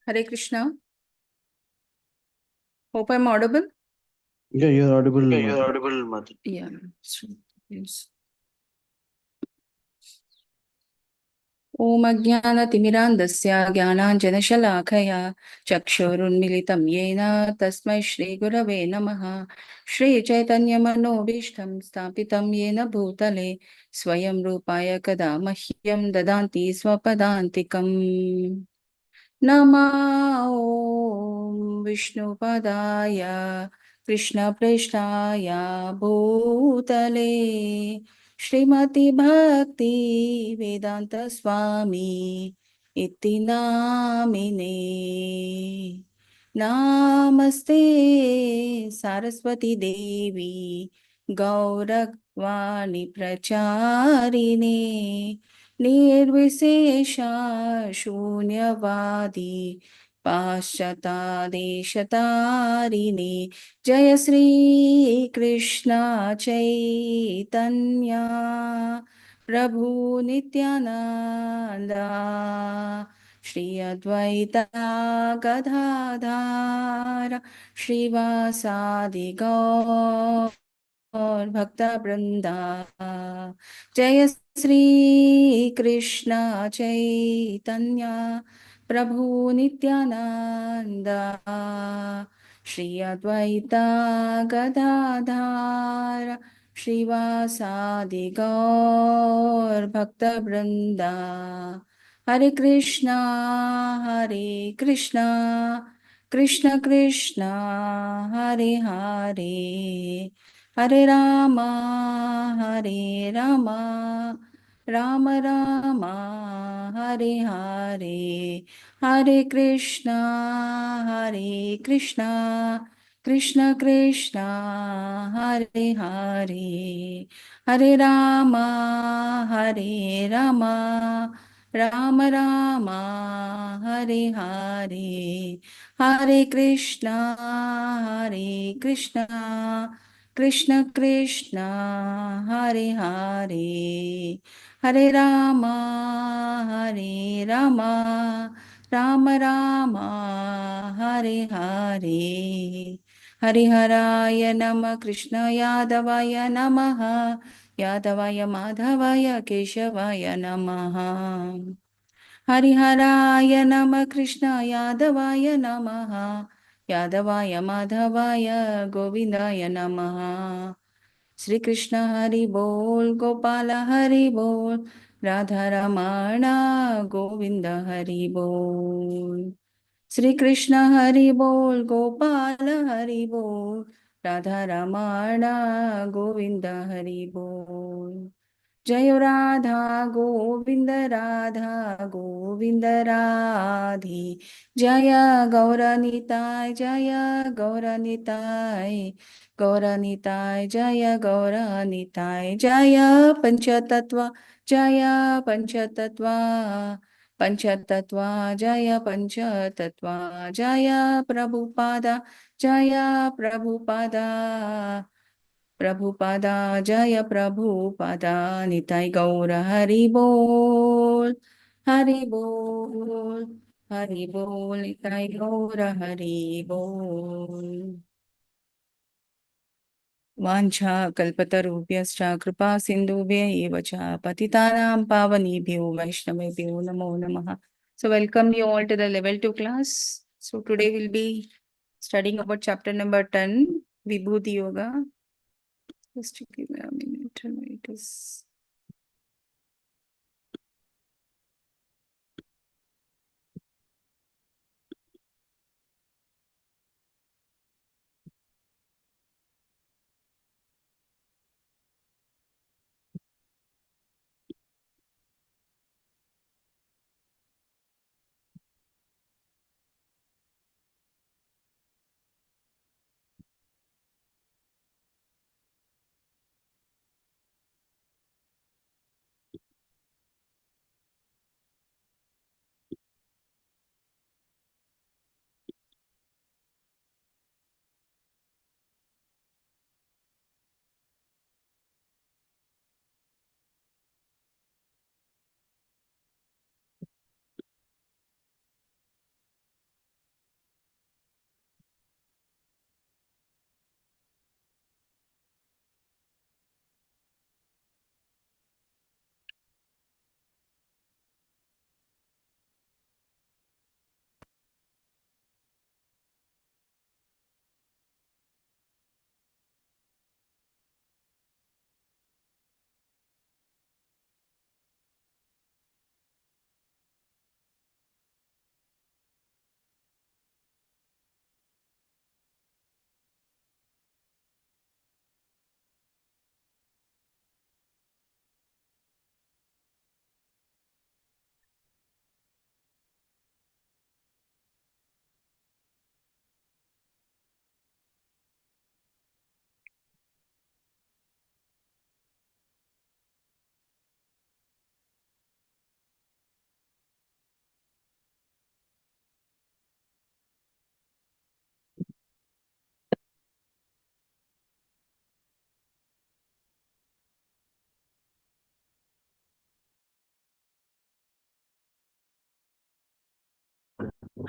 Hare Krishna. Hope I'm audible. Yeah, you're audible, Yeah, you're Madhu. audible, Madhu. Yeah. Yes. Om Ajnanatimirandasya Jnananjanashalakaya Chakshurunmilitam Yena Tasmai Shri Gurave Namaha. Shri Chaitanya Manobishtam Stapitam Yena Bhutale Swayam Rupaya Kada Mahyam Dadanti Swapadantikam. Nama Om Vishnupadaya Krishna Preshtaya Bhutale Srimati Bhakti Vedanta Swami Iti Namine. Namaste Saraswati Devi Gauravani Pracharine निर्विशेषा शून्यवादी पाश्चात्देशतारिणे जय श्री कृष्ण चैतन्य प्रभु नित्यानंदा श्री अद्वैता गदाधर श्रीवासादि गौर भक्त वृंदा जय श्री कृष्ण चैतन्य प्रभु नित्यानंद श्री अद्वैता गदाधर श्रीवासादि गौर भक्त वृंदा हरे कृष्णा कृष्ण कृष्ण हरे हरे हरे रामा राम राम हरे हरे हरे कृष्णा कृष्ण कृष्ण हरे हरे हरे रामा राम राम हरे हरे हरे कृष्णा कृष्ण कृष्ण हरे हरे हरे रामा राम राम हरे हरे हरिहराय नमः कृष्ण यादवाय नमः यादवाय माधवाय केशवाय नमः हरिहराय नमः कृष्ण यादवाय नमः यादवाय माधवाय गोविंदाय नमः श्री कृष्ण हरि बोल गोपाल हरि बोल राधा रमण गोविंद हरि बोल श्री कृष्ण हरि बोल गोपाल हरि बोल राधा रमण गोविंद हरि बोल जय राधा गोविंद राधे जय गौरनिताय गौरनिताय जय गौरनिताय जय पंचतत्व जय पंचतत्व पंचतत्वा जय पंचतत्वा जय प्रभुपादा प्रभुपादा जय प्रभुपादा निताय गौर हरि बोल निताय गौर हरि बोल वाञ्छा कल्पतरुभ्यश्च कृपा सिन्धुभ्य एव च पतितानां पावनेभ्यो वैष्णवेभ्यो नमो नमः. So welcome you all to the level 2 class. So today we'll be studying about chapter number 10, Vibhuti Yoga. Just give me a minute. It is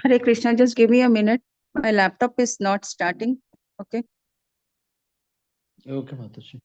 Hare Krishna, just give me a minute. My laptop is not starting. Okay. Okay, Mataji.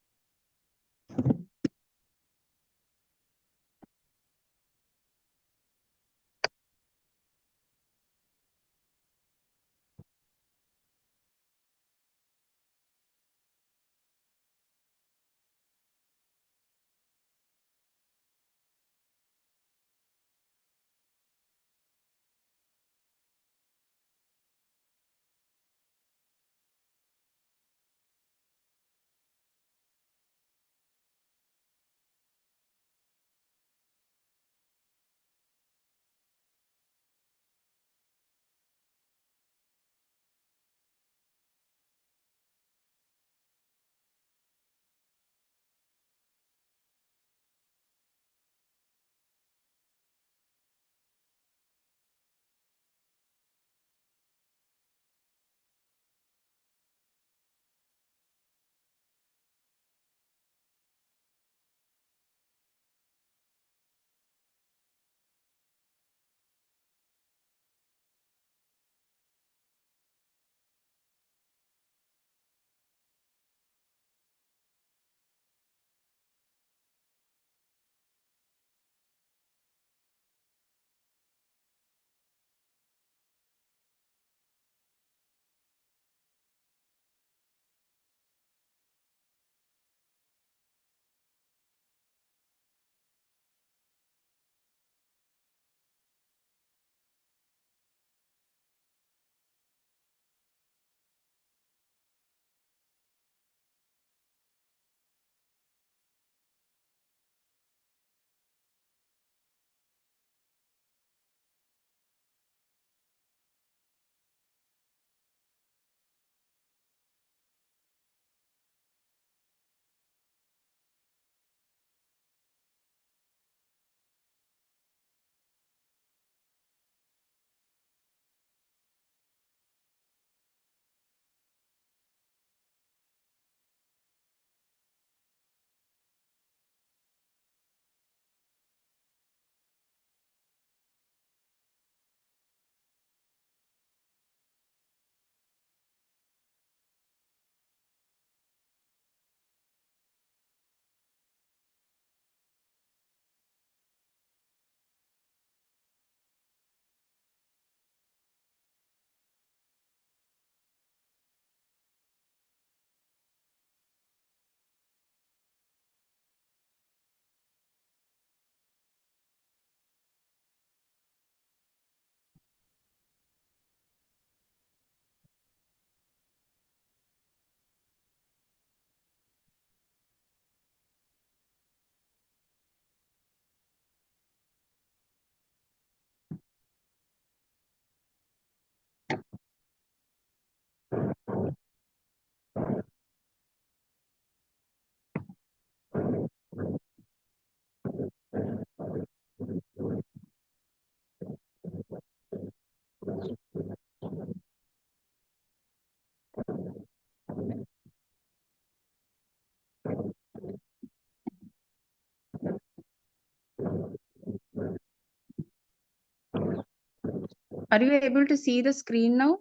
Are you able to see the screen now?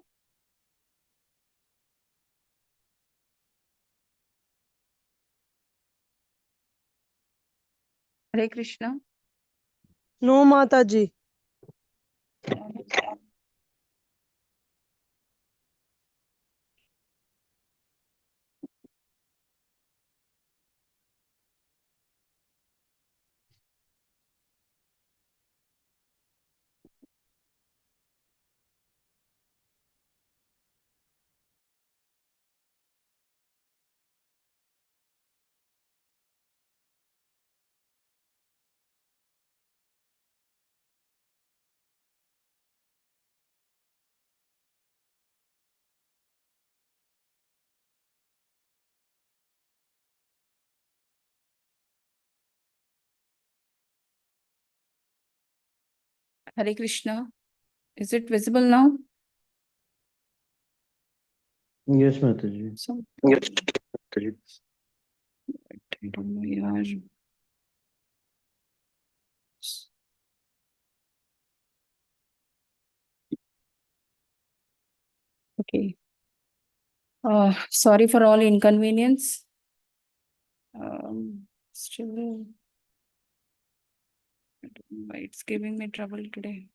Hare Krishna. No, Mataji. Hare Krishna. Is it visible now? Yes, Mataji. So, Yes. I don't know, yaar. Okay. Sorry for all inconvenience. Still, I don't know why it's giving me trouble today.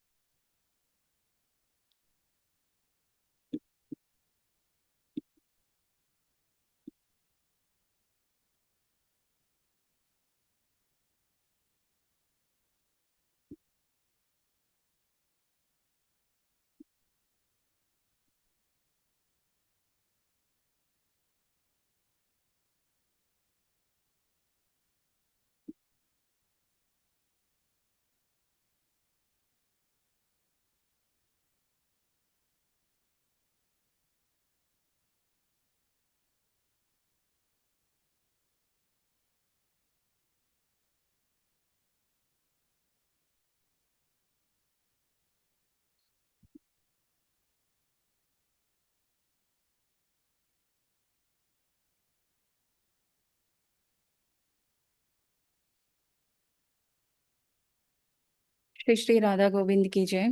Shri Shri Radha Govind ki jai.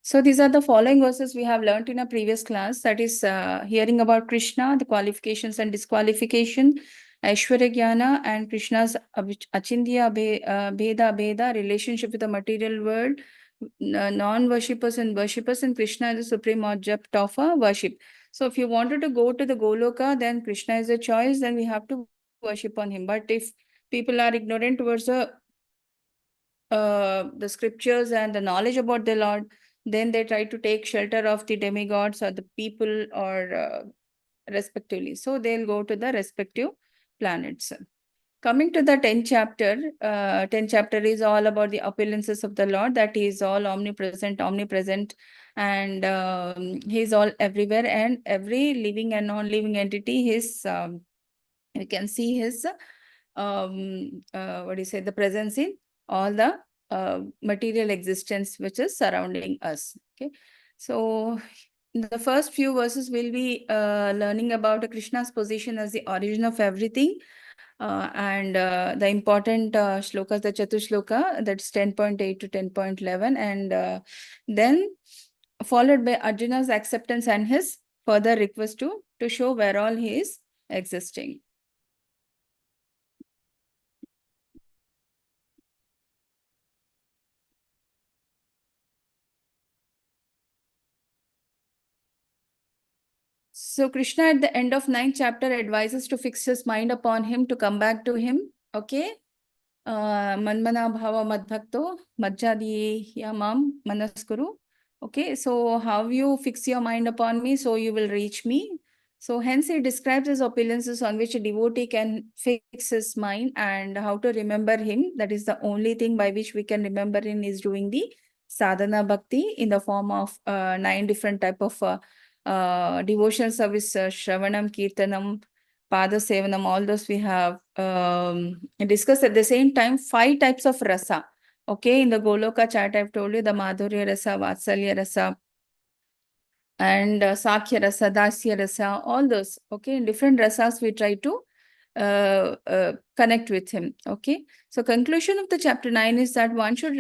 So these are the following verses we have learnt in a previous class, that is hearing about Krishna, the qualifications and disqualification, Aishwarya Jnana, and Krishna's Achindya Bheda relationship with the material world, non-worshippers and worshippers, and Krishna is the supreme object of worship. So if you wanted to go to the Goloka, then Krishna is a choice, then we have to worship on him. But if people are ignorant towards the scriptures and the knowledge about the Lord, then they try to take shelter of the demigods or the people or respectively. So they'll go to the respective planets. Coming to the 10th chapter, 10th chapter is all about the appearances of the Lord, that he is all omnipresent, and he is all everywhere, and every living and non-living entity, his you can see his what do you say, the presence in all the material existence which is surrounding us. Okay, so in the first few verses we'll be learning about Krishna's position as the origin of everything, and the important shlokas, the Chatushloka, that's 10.8 to 10.11, and then followed by Arjuna's acceptance and his further request to show where all he is existing. So Krishna at the end of 9th chapter advises to fix his mind upon him, to come back to him. Okay. Manmana bhava madbhakto majjadi yamam manaskuru. Okay, so how you fix your mind upon me, so you will reach me. So hence he describes his opulences on which a devotee can fix his mind, and how to remember him. That is the only thing by which we can remember him is doing the sadhana bhakti in the form of 9 different type of devotional service, Shravanam, Kirtanam, Pada Sevanam, all those we have discussed. At the same time, 5 types of rasa. Okay, in the Goloka chart, I've told you the Madhurya rasa, Vatsalya rasa, and Sakhya rasa, Dasya rasa, all those. Okay, in different rasas, we try to connect with him. Okay, so conclusion of the chapter 9 is that one should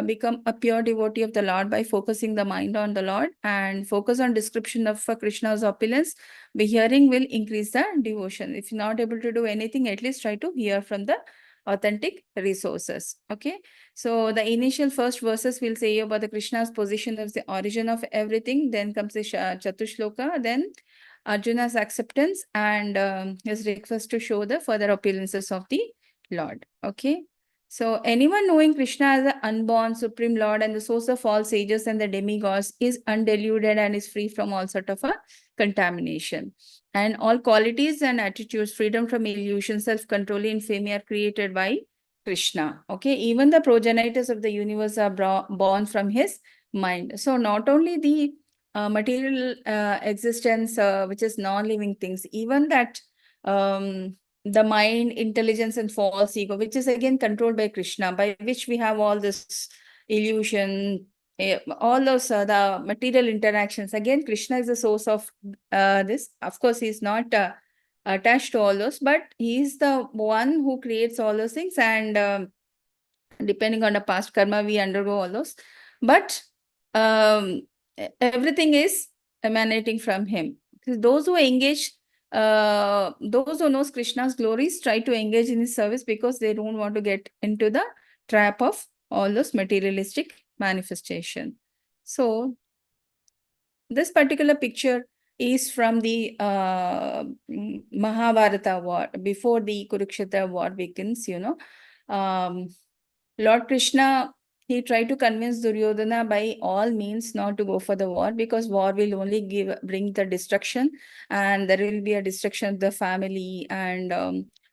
become a pure devotee of the Lord by focusing the mind on the Lord and focus on description of Krishna's opulence. The hearing will increase the devotion. If you're not able to do anything, at least try to hear from the authentic resources. Okay, so the initial first verses will say about the Krishna's position as the origin of everything. Then comes the Chatushloka, then Arjuna's acceptance, and his request to show the further appearances of the Lord. Okay, so anyone knowing Krishna as the unborn supreme Lord and the source of all sages and the demigods is undiluted and is free from all sort of a contamination. And all qualities and attitudes, freedom from illusion, self-control, infamy are created by Krishna. Okay, even the progenitors of the universe are born from his mind. So not only the material existence, which is non-living things, even that the mind, intelligence, and false ego, which is again controlled by Krishna, by which we have all this illusion, all those the material interactions. Again, Krishna is the source of this. Of course, he's not attached to all those, but he is the one who creates all those things, and depending on the past karma, we undergo all those. But everything is emanating from him. Those who engage, those who knows Krishna's glories try to engage in his service because they don't want to get into the trap of all those materialistic manifestation. So this particular picture is from the Mahabharata war, before the Kurukshetra war begins, Lord Krishna, he tried to convince Duryodhana by all means not to go for the war, because war will only bring the destruction, and there will be a destruction of the family, and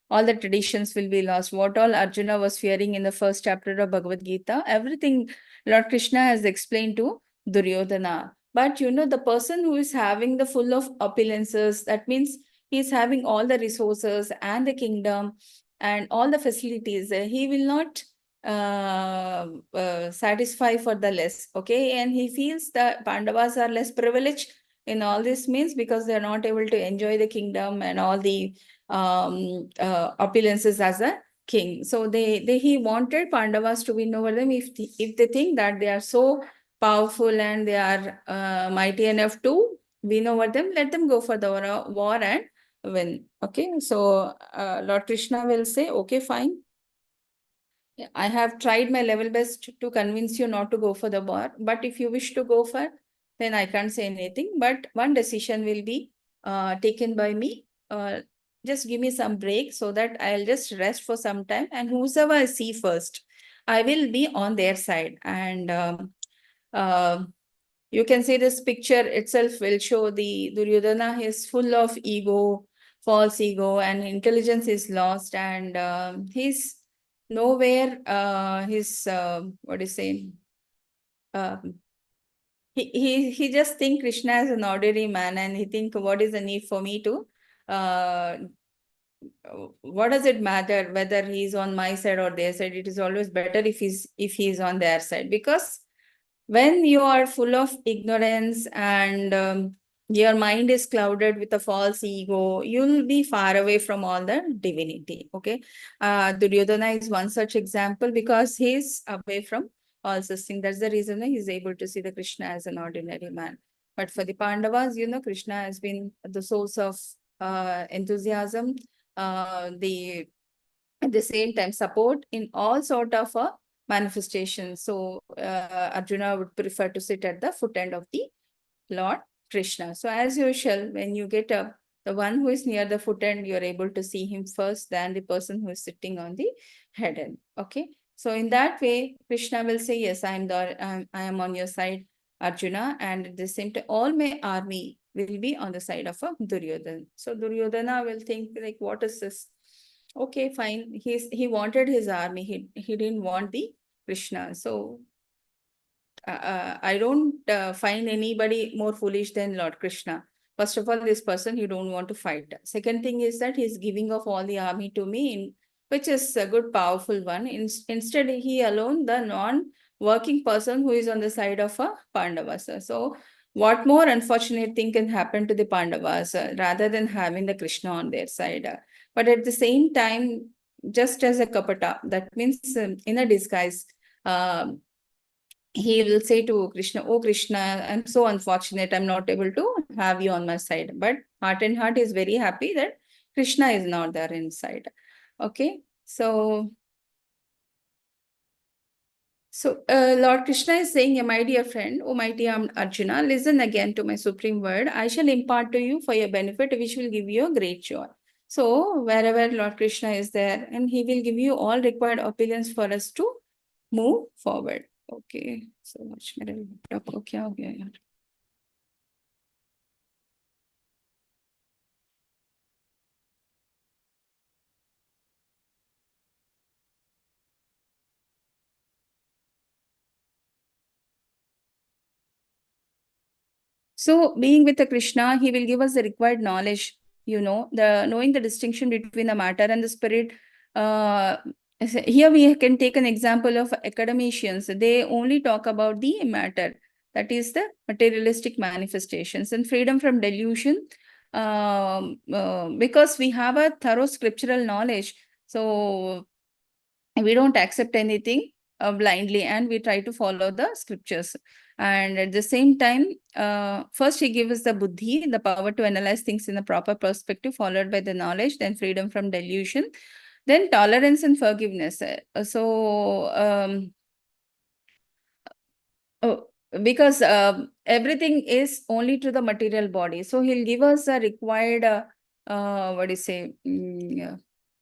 all the traditions will be lost. What all Arjuna was fearing in the first chapter of Bhagavad Gita, everything Lord Krishna has explained to Duryodhana. But the person who is having the full of opulences, that means he is having all the resources and the kingdom and all the facilities, he will not satisfy for the less, okay? And he feels that Pandavas are less privileged in all this means because they are not able to enjoy the kingdom and all the opulences as a king. So he wanted Pandavas to win over them. If they think that they are so powerful and they are mighty enough to win over them, let them go for the war and win. Okay, so Lord Krishna will say, okay, fine. I have tried my level best to convince you not to go for the war, but if you wish to go for, then I can't say anything. But one decision will be taken by me. Just give me some break so that I'll just rest for some time, and whosoever I see first, I will be on their side. And you can see this picture itself will show the Duryodhana is full of ego, false ego, and intelligence is lost, and he's nowhere his what do you say, he just think Krishna is an ordinary man, and he think, what is the need for me to what does it matter whether he's on my side or their side? It is always better if he's on their side, because when you are full of ignorance and your mind is clouded with a false ego, you'll be far away from all the divinity. Okay. Duryodhana is one such example because he's away from all such things. That's the reason why he's able to see the Krishna as an ordinary man. But for the Pandavas, Krishna has been the source of enthusiasm, at the same time support in all sort of manifestations. So Arjuna would prefer to sit at the foot end of the Lord Krishna. So as usual, when you get up, the one who is near the foot end, you're able to see him first than the person who is sitting on the head end. Okay. So in that way, Krishna will say, yes, I am on your side, Arjuna, and at the same time, all my army will be on the side of Duryodhana. So Duryodhana will think like, what is this? Okay, fine. He wanted his army. He didn't want the Krishna. So I don't find anybody more foolish than Lord Krishna. First of all, this person you don't want to fight. Second thing is that he's giving off all the army to me, which is a good, powerful one. Instead, he alone, the non-working person who is on the side of a Pandavas. So what more unfortunate thing can happen to the Pandavas rather than having the Krishna on their side? But at the same time, just as a kapata, that means in a disguise, he will say to Krishna, oh Krishna, I'm so unfortunate, I'm not able to have you on my side. But heart and heart is very happy that Krishna is not there inside. Okay, so Lord Krishna is saying, my dear friend, O mighty Arjuna, listen again to my supreme word. I shall impart to you for your benefit, which will give you a great joy. So wherever Lord Krishna is there, and he will give you all required opinions for us to move forward. Okay, so much. मेरा laptop को क्या हो गया यार? So being with the Krishna, he will give us the required knowledge, knowing the distinction between the matter and the spirit. Here we can take an example of academicians. They only talk about the matter, that is the materialistic manifestations, and freedom from delusion, because we have a thorough scriptural knowledge. So we don't accept anything blindly, and we try to follow the scriptures. And at the same time, first he gives us the buddhi, the power to analyze things in a proper perspective, followed by the knowledge, then freedom from delusion, then tolerance and forgiveness. Oh, because everything is only to the material body. So he'll give us a required, what do you say,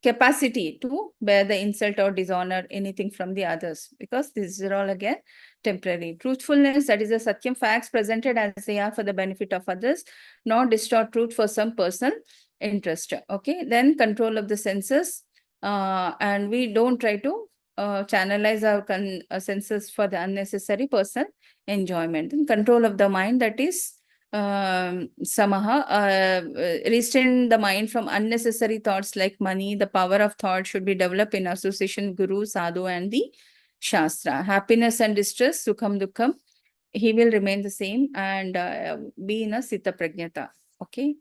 capacity to bear the insult or dishonor anything from the others, because these are all again temporary. Truthfulness, that is the satyam, facts presented as they are for the benefit of others, not distort truth for some personal interest. Okay, then control of the senses, and we don't try to channelize our senses for the unnecessary personal enjoyment. And control of the mind, that is samaha, restrain the mind from unnecessary thoughts like money. The power of thought should be developed in association, guru, sadhu, and the shastra. Happiness and distress, sukham, dukkham, he will remain the same and be in a sita prajnata. Okay.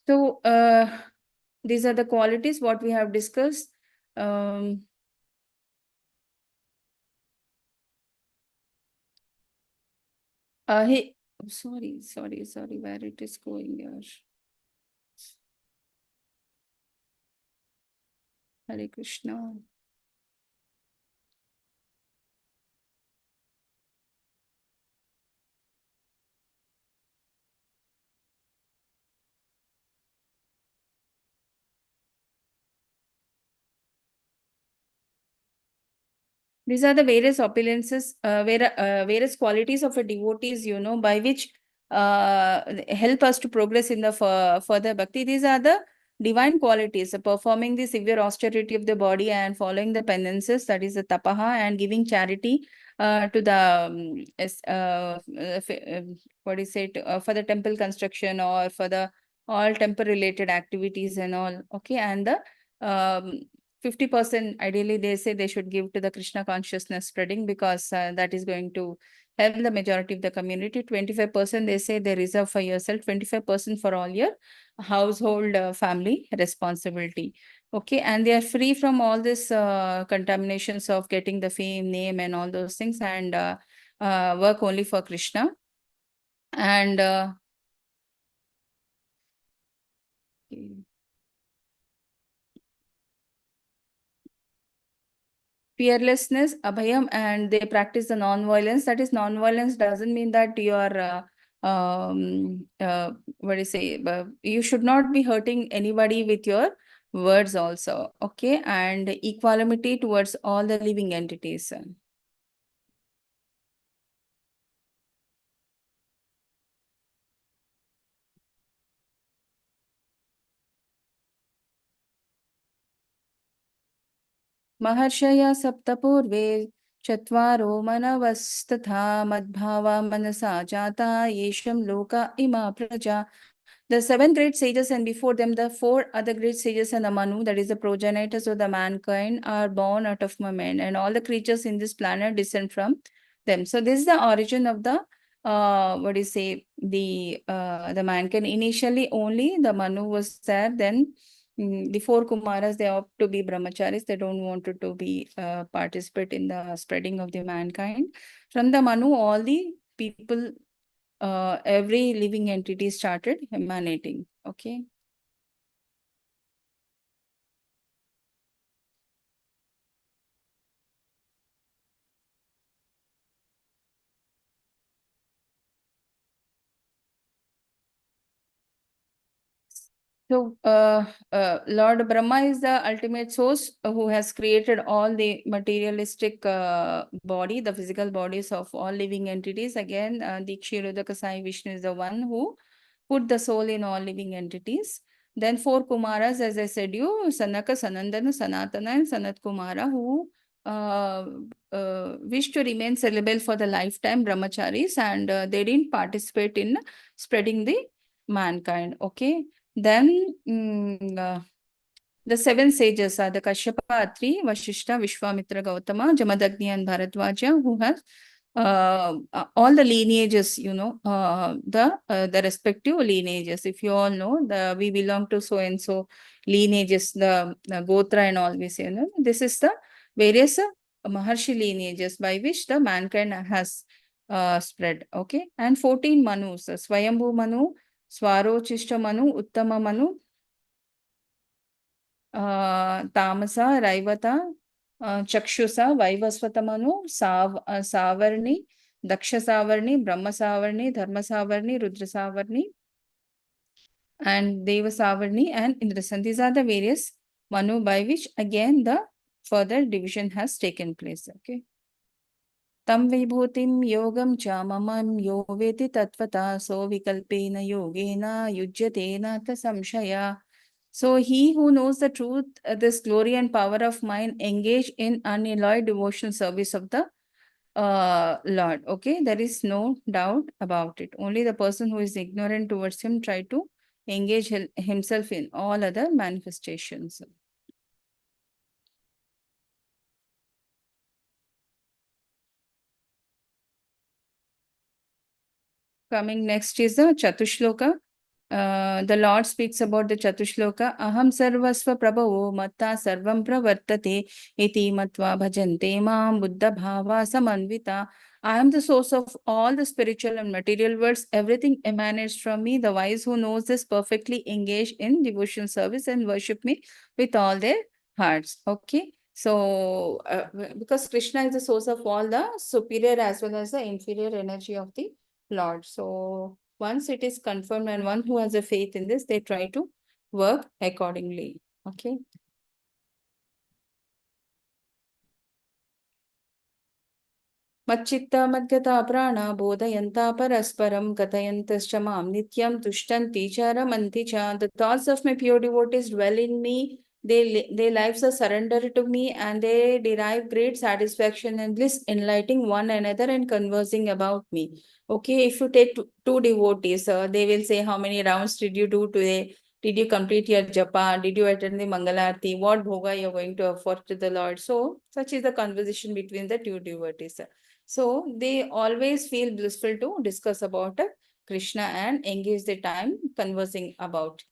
So these are the qualities what we have discussed. Hey, sorry, where it is going here. Hare Krishna. These are the various opulences, various qualities of a devotees, by which help us to progress in the further bhakti. These are the divine qualities, performing the severe austerity of the body and following the penances, that is the tapaha, and giving charity to the, what is it, for the temple construction or for the all temple related activities and all. Okay, and the 50% ideally they say they should give to the Krishna consciousness spreading, because that is going to help the majority of the community. 25% they say they reserve for yourself, 25% for all your household family responsibility. Okay, and they are free from all this contaminations of getting the fame, name, and all those things, and work only for Krishna. And fearlessness, abhayam, and they practice the non-violence. That is, non-violence doesn't mean that you are, what do you say, you should not be hurting anybody with your words also. Okay, and equanimity towards all the living entities. Maharshaya saptapurve chatvaro manavasthatha madbhava manasa jata yesham loka ima praja. The 7 great sages, and before them the 4 other great sages and the Manu, that is the progenitors of the mankind, are born out of men, and all the creatures in this planet descend from them. So this is the origin of the what do you say, the mankind. Initially only the Manu was there, then the 4 Kumaras, they opt to be brahmacharis. They don't want to be participate in the spreading of the mankind. From the Manu, all the people, every living entity started emanating. Okay. So, Lord Brahma is the ultimate source who has created all the materialistic body, the physical bodies of all living entities. Again, the Kshirodaka Sai Vishnu is the one who put the soul in all living entities. Then 4 Kumaras, as I said you, Sanaka, Sanandana, Sanatana, and Sanat Kumara, who wish to remain celibate for the lifetime, brahmacharis, and they didn't participate in spreading the mankind. Okay. Then the 7 sages are the Kashyapa, Atri, Vashishta, Vishwamitra, Gautama, Jamadagni, and Bharadwaja, who have all the lineages, the respective lineages. If you all know, we belong to so and so lineages, the Gotra and all this, this is the various Maharshi lineages by which the mankind has spread. Okay, and 14 Manus: Swayambhu Manu, Swarochishta Manu, Uttama Manu, Tamasa, Raivata, Chakshusa, Vaivasvatamanu, Savarni, Daksha Savarni, Brahma Savarni, Dharma Savarni, Rudra Savarni, and Deva Savarni, and Indrasan. These are the various Manu by which again the further division has taken place. Okay. Tam vibhutim yogam cha mamam yo veti tatvata so vikalpena yogena yujyatena ta samshaya. So he who knows the truth, this glory and power of mind, engage in unalloyed devotional service of the Lord. Okay, there is no doubt about it. Only the person who is ignorant towards him try to engage himself in all other manifestations. Coming next is the Chatushloka. The Lord speaks about the Chatushloka. Aham sarvasva prabhavo matta sarvam pravartate iti matva bhajante mam buddha bhava samanvita. I am the source of all the spiritual and material worlds. Everything emanates from me. The wise who knows this perfectly engage in devotional service and worship me with all their hearts. Okay. So, because Krishna is the source of all the superior as well as the inferior energy of the Lord. So once it is confirmed and one who has a faith in this, they try to work accordingly. Okay. Machchitta madhyata prana bodhayanta parasparam katayantascha mam nityam tushtanti charamanti cha. The thoughts of my pure devotees dwell in me. Their lives are surrendered to me and they derive great satisfaction and bliss, enlightening one another and conversing about me. Okay, if you take two devotees, they will say, how many rounds did you do today? Did you complete your japa? Did you attend the Mangalarti? What bhoga you're going to offer to the Lord? So, such is the conversation between the two devotees. So, they always feel blissful to discuss about Krishna and engage the time conversing about.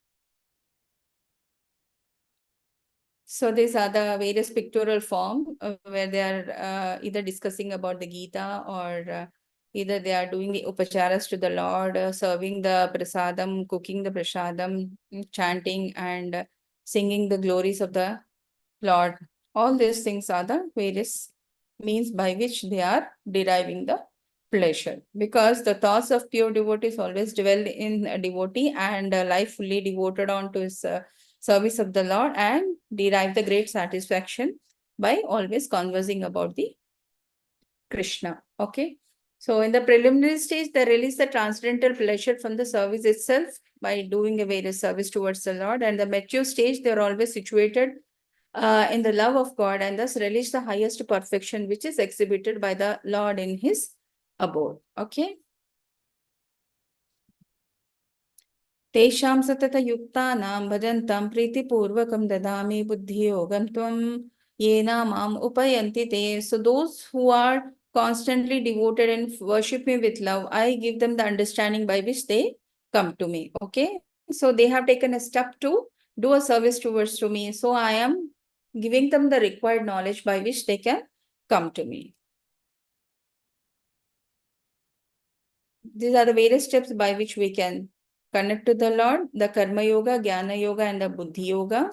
So these are the various pictorial form where they are either discussing about the Gita or either they are doing the upacharas to the Lord, serving the prasadam, cooking the prasadam, chanting and singing the glories of the Lord. All these things are the various means by which they are deriving the pleasure. Because the thoughts of pure devotees always dwell in a devotee and life fully devoted on to his service of the Lord and derive the great satisfaction by always conversing about the Krishna. Okay. So in the preliminary stage, they release the transcendental pleasure from the service itself by doing a various service towards the Lord. And the mature stage, they are always situated in the love of God and thus relish the highest perfection which is exhibited by the Lord in his abode. Okay. Tesham satata yuktanam bhajantam pritipurvakam dadami buddhiyogam tvam yena mam upayanti te. So those who are constantly devoted and worship me with love, I give them the understanding by which they come to me. Okay. So they have taken a step to do a service towards to me. So I am giving them the required knowledge by which they can come to me. These are the various steps by which we can connect to the Lord, the Karma Yoga, Jnana Yoga, and the Buddhi Yoga.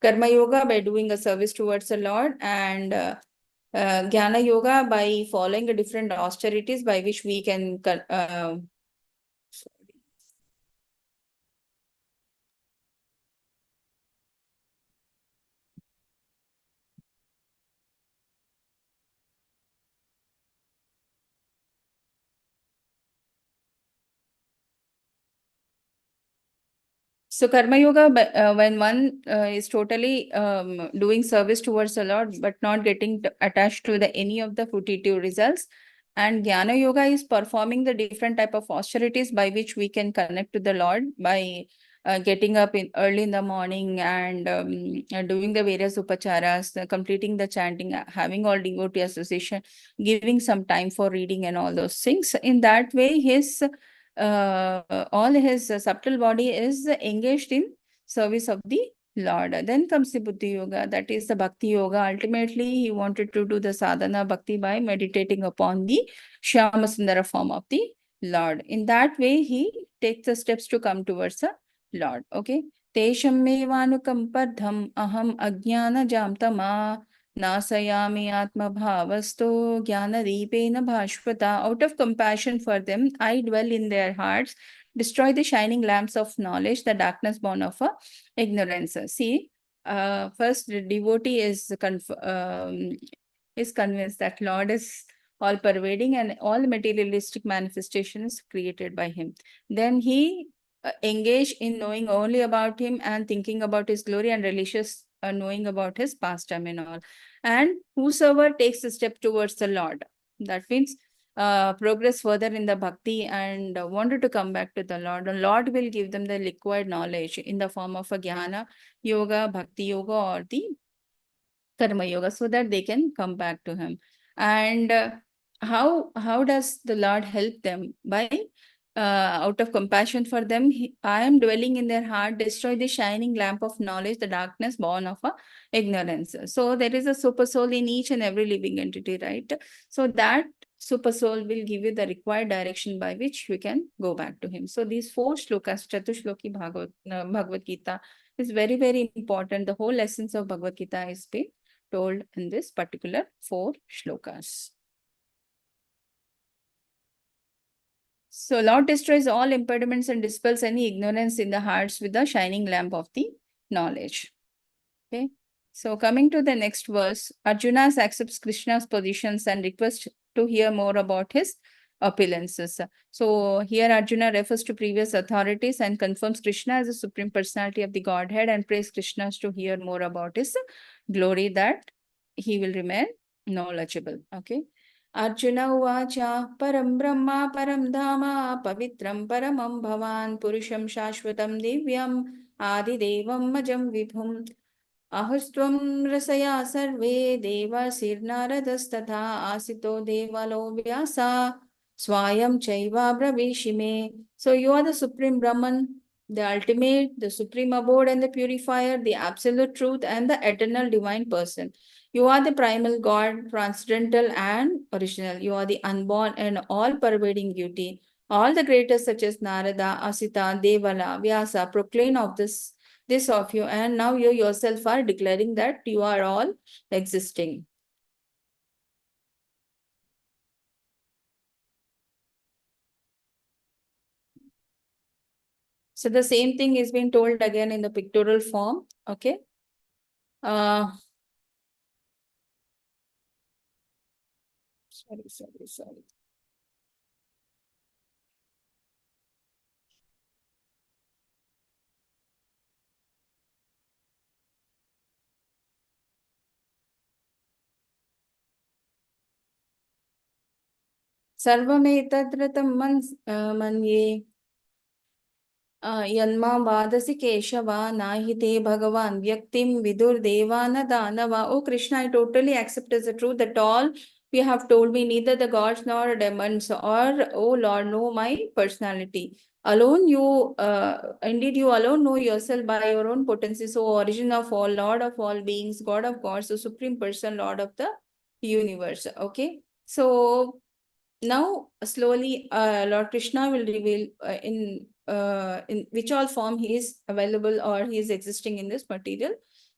Karma Yoga by doing a service towards the Lord, and Jnana Yoga by following the different austerities by which we can So Karma Yoga, when one is totally doing service towards the Lord, but not getting attached to any of the fruitive results. And Jnana Yoga is performing the different type of austerities by which we can connect to the Lord by getting up in early in the morning and doing the various upacharas, completing the chanting, having all devotee association, giving some time for reading and all those things. In that way, his all his subtle body is engaged in service of the Lord. Then comes the Buddhi Yoga, that is the Bhakti Yoga. Ultimately, he wanted to do the sadhana bhakti by meditating upon the Shyama Sundara form of the Lord. In that way, he takes the steps to come towards the Lord. Okay. Tesham mevanukampardham aham ajnana jamtama nasayami atma bhavasto jnana deepena bhashvata. Out of compassion for them, I dwell in their hearts, destroy the shining lamps of knowledge, the darkness born of ignorance. See, first the devotee is convinced that Lord is all pervading and all materialistic manifestations created by him. Then he engage in knowing only about him and thinking about his glory and religious knowing about his pastime and all. And whosoever takes a step towards the Lord, that means progress further in the bhakti and wanted to come back to the Lord will give them the liquid knowledge in the form of a jnana yoga, bhakti yoga, or the karma yoga, so that they can come back to him. And how does the Lord help them? By out of compassion for them, I am dwelling in their heart, destroy the shining lamp of knowledge, the darkness born of ignorance. So there is a super soul in each and every living entity, right? So that super soul will give you the required direction by which you can go back to him. So these 4 shlokas, Chatushloki Bhagavad Gita, is very, very important. The whole essence of Bhagavad Gita is being told in this particular 4 shlokas. So Lord destroys all impediments and dispels any ignorance in the hearts with the shining lamp of the knowledge. Okay. So coming to the next verse, Arjuna accepts Krishna's positions and requests to hear more about his opulences. So here Arjuna refers to previous authorities and confirms Krishna as the Supreme Personality of the Godhead and prays Krishna to hear more about his glory, that he will remain knowledgeable. Okay. Arjuna uvacha param brahma param dhama pavitram paramam bhavan purusham shashvatam divyam adidevam majam vibhum ahustvam rasaya sarve devasirnaradasthatha asito devalo vyasa swayam chaiva bravishime. So you are the Supreme Brahman, the ultimate, the supreme abode and the purifier, the absolute truth and the eternal divine person. You are the primal God, transcendental and original. You are the unborn and all-pervading beauty. All the greatest such as Narada, Asita, Devala, Vyasa proclaim of this of you, and now you yourself are declaring that you are all existing. So the same thing is being told again in the pictorial form. Okay. Sorry. Sarvametadritam manye Yanma vadasi Keshava nahite Bhagavan Vyaktim Vidur Devana Danava. Oh Krishna, I totally accept as the truth that all you have told me, neither the gods nor demons, or oh Lord, know my personality. Alone you, indeed you alone know yourself by your own potency. So origin of all, Lord of all beings, God of gods, the Supreme Person, Lord of the universe. Okay. So now slowly Lord Krishna will reveal in which all form he is available or he is existing in this material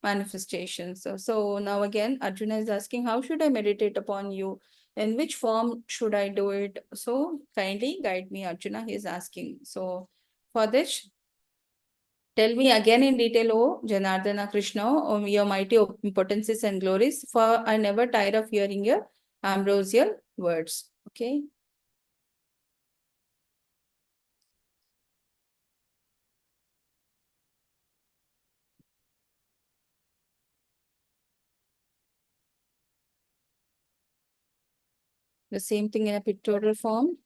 manifestation. So now again Arjuna is asking, how should I meditate upon you? In which form should I do it? So kindly guide me, Arjuna, he is asking. So for this, tell me again in detail, O Janardana Krishna, your mighty potencies and glories, for I never tire of hearing your ambrosial words. Okay. The same thing in a pictorial form.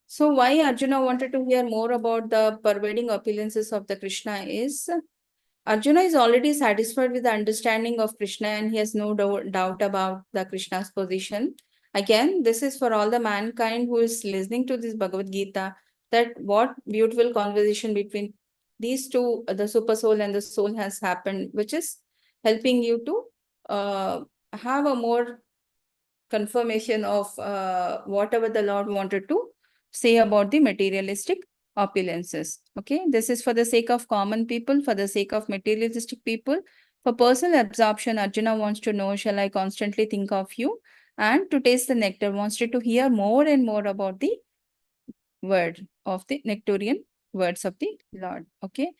So why Arjuna wanted to hear more about the pervading opulences of the Krishna is Arjuna is already satisfied with the understanding of Krishna and he has no doubt about the Krishna's position. Again, this is for all the mankind who is listening to this Bhagavad Gita, that what beautiful conversation between these two, the super soul and the soul has happened, which is helping you to have a more confirmation of whatever the Lord wanted to say about the materialistic opulences. Okay, this is for the sake of common people, for the sake of materialistic people. For personal absorption, Arjuna wants to know, shall I constantly think of you? And to taste the nectar, wants to hear more and more about the word of the nectarian words of the Lord. Okay.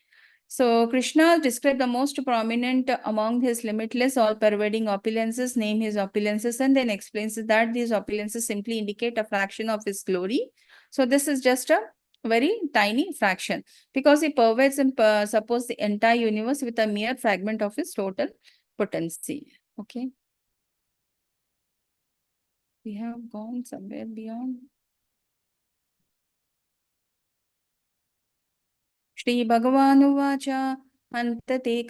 So Krishna described the most prominent among his limitless all-pervading opulences, name his opulences, and then explains that these opulences simply indicate a fraction of his glory. So this is just a very tiny fraction because he pervades and supports the entire universe with a mere fragment of his total potency. Okay. We have gone somewhere beyond. श्रीभगवानुवाच हन्तते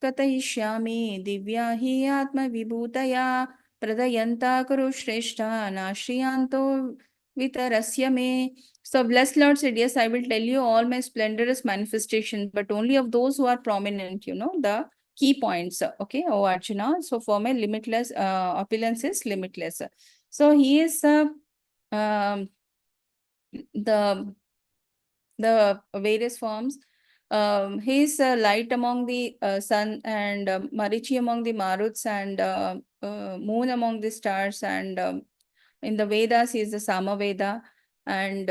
कथयिष्यामि दिव्या हि आत्मविभूतया प्रदयन्ता कुरु श्रेष्ठा नाश्रियान्तो वितरस्य मे. So blessed Lord said, yes, I will tell you all my splendorous manifestations, but only of those who are prominent, the key points. Okay, oh Arjuna. So for my limitless, opulence is limitless. So he is the various forms. He is light among the sun and Marichi among the Maruts and moon among the stars. And in the Vedas, he is the Samaveda. And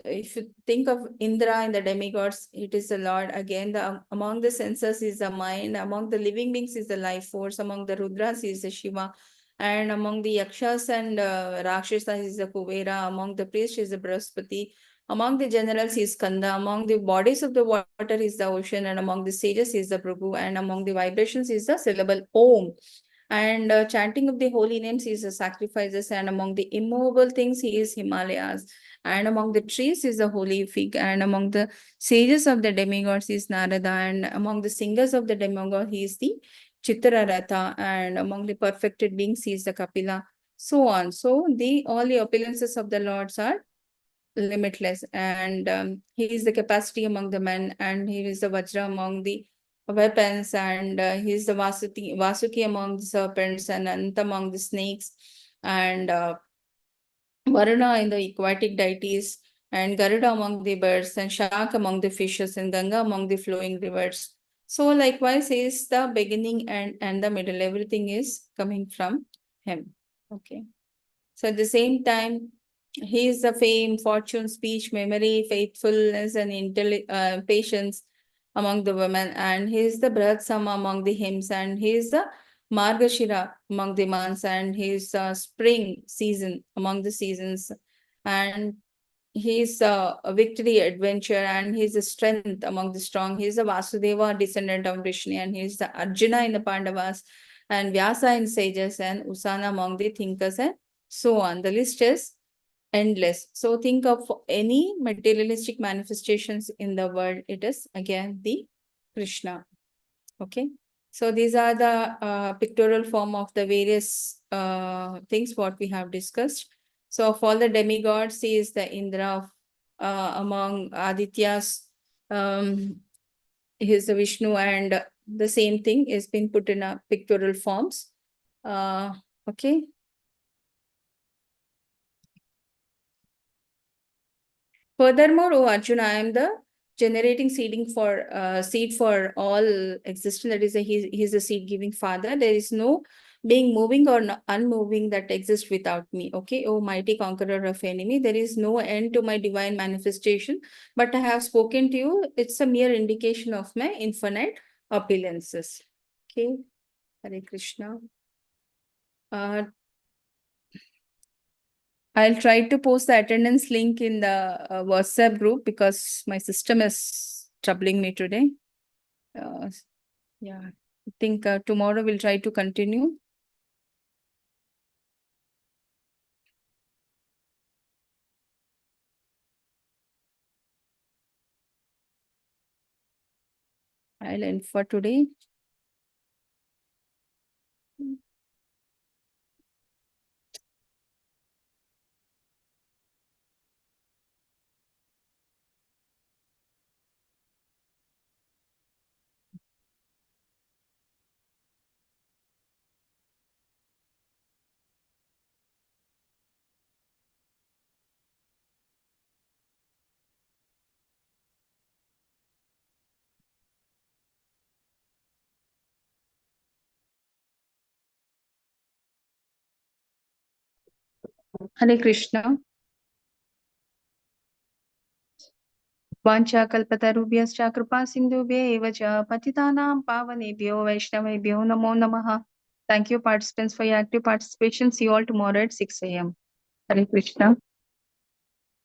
if you think of Indra and the demigods, it is the Lord. Again, among the senses is the mind. Among the living beings is the life force. Among the Rudras is the Shiva. And among the Yakshas and Rakshasas is the Kuvera. Among the priests is the Brahaspati. Among the generals is Skanda, among the bodies of the water is the ocean, and among the sages is the Prabhu, and among the vibrations is the syllable Om. And chanting of the holy names is the sacrifices, and among the immovable things he is Himalayas, and among the trees is the holy fig, and among the sages of the demigods is Narada, and among the singers of the demigod he is the Chitraratha, and among the perfected beings he is the Kapila, so on. So all the opulences of the lords are limitless, and he is the capacity among the men, and he is the Vajra among the weapons, and he is the Vasuki among the serpents, and Anta among the snakes, and Varuna in the aquatic deities, and Garuda among the birds, and Shak among the fishes, and Ganga among the flowing rivers. So likewise is the beginning and the middle. Everything is coming from him. Okay. So at the same time, he is the fame, fortune, speech, memory, faithfulness, and patience among the women. And he is the Brahatsama among the hymns. And he is the Margashira among the months. And he is spring season among the seasons. And he is a victory, adventure, and he is a strength among the strong. He is a Vasudeva, descendant of Vishnu. And he is the Arjuna in the Pandavas. And Vyasa in sages. And Usana among the thinkers. And so on. The list is endless. So think of any materialistic manifestations in the world. It is again the Krishna. Okay. So these are the pictorial form of the various things what we have discussed. So of all the demigods, he is the Indra among Adityas. He is the Vishnu, and the same thing is been put in a pictorial forms. Okay. Furthermore, O Arjuna, I am the generating seed for all existence. That is, he is a seed giving father. There is no being moving or unmoving that exists without me. Okay, O mighty conqueror of enemy, there is no end to my divine manifestation, but I have spoken to you. It's a mere indication of my infinite opulences. Okay, Hare Krishna. I'll try to post the attendance link in the WhatsApp group because my system is troubling me today. Yeah, I think tomorrow we'll try to continue. I'll end for today. Hare Krishna. Vanchakalpatarubhyascha kripa sindhubhya eva cha patitanam pavanebhyo vaishnavebhyo namo namaha. Thank you participants for your active participation. See you all tomorrow at 6 a.m. Hare Krishna.